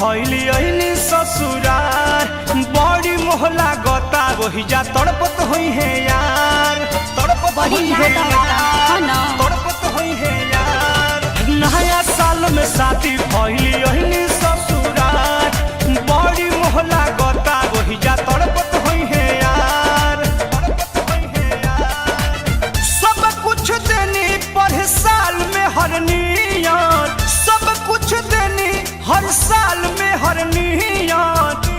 भइली अइनी ससुरार बड़ी मोहला गता वही जा तड़पत होई है यार तड़पत होई है तड़पत होई है यार। नया साल में शादी भइली अइनी ससुरार बड़ी मोहला गता वही जा तड़पत होई है यार तड़पत होई है यार। सब कुछ देनी पर साल में हर नियत सब कुछ देनी हर साल में हर नियत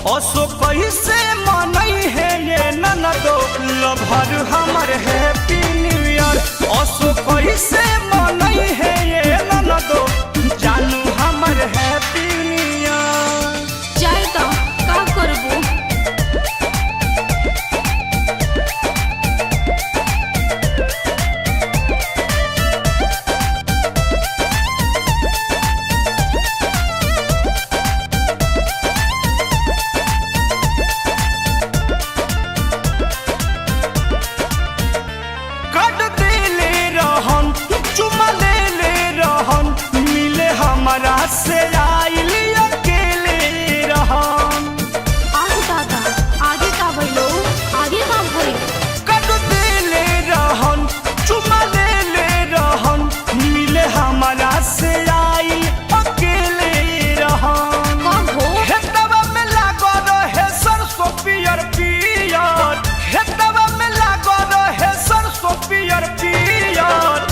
असो कैसे मनई है ये ननदो लभर हमर हैप्पी न्यू ईयर असो कैसे मनई है ये ननदो जानू हमर हैप्पी न्यू ईयर। जाए तो का करबू से आइली अकेले रहम आगे दादा आगे का भइलो आगे का भइल कट देले रहन चुमा लेले रहन मिले हमारा से आइल अकेले रहम कहो हेतवा में लागो रहे सरसों पियर पियर हेतवा में लागो रहे सरसों पियर पियर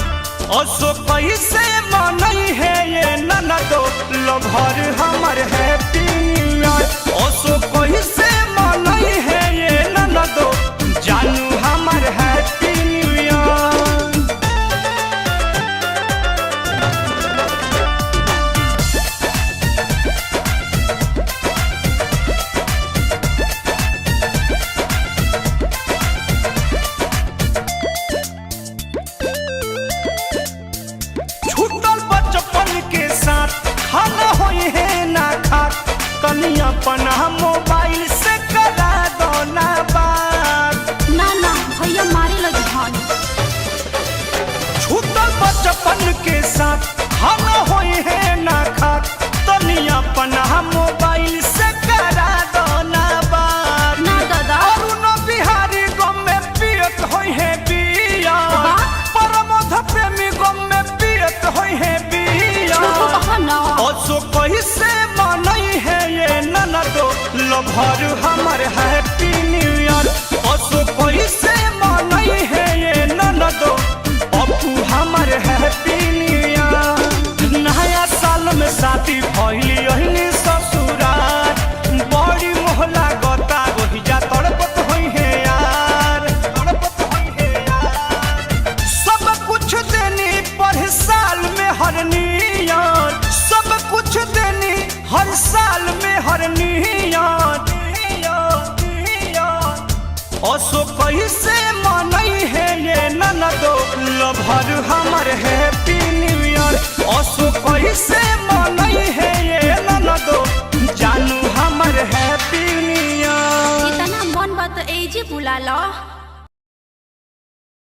असो कैसे मनई है ये ननदो लभर हमर हैप्पी न्यू ईयर असो कैसे मनई है ये ननदो जानू हमर हैप्पी न्यू ईयर। खाना होई है ना खाक कनी अपना मोबाइल से करा दो ना बात ना ना भैया मारे लगी हन छूटल बचपन के साथ खाना होई है ना खाक कनी अपना मोबाइल से करा दो ना बात ना दादा अरुण बिहारी गम में पियत होई है बिया परमोध प्रेमी गम में पियत होई है बिया असो कैसे मनई है ये ननदो लभर हमर हैप्पी न्यू ईयर असो कैसे मनई है ये ननदो अपू हमर हैप्पी न्यू ईयर। नया साल में शादी भइली अइनी ससुरार बड़ी मोहला गता वही जा तड़पत होई है यार तड़पत होई है यार। सब कुछ देनी पर साल में हर नियत सब कुछ देनी हर साल में हर नियत असो कैसे मनई है ये ननदो लभर हमर हैप्पी न्यू ईयर असो कैसे मनई है ये ननदो जानू हमर हैप्पी न्यू ईयर। इतना मन बात एजे बुला लो।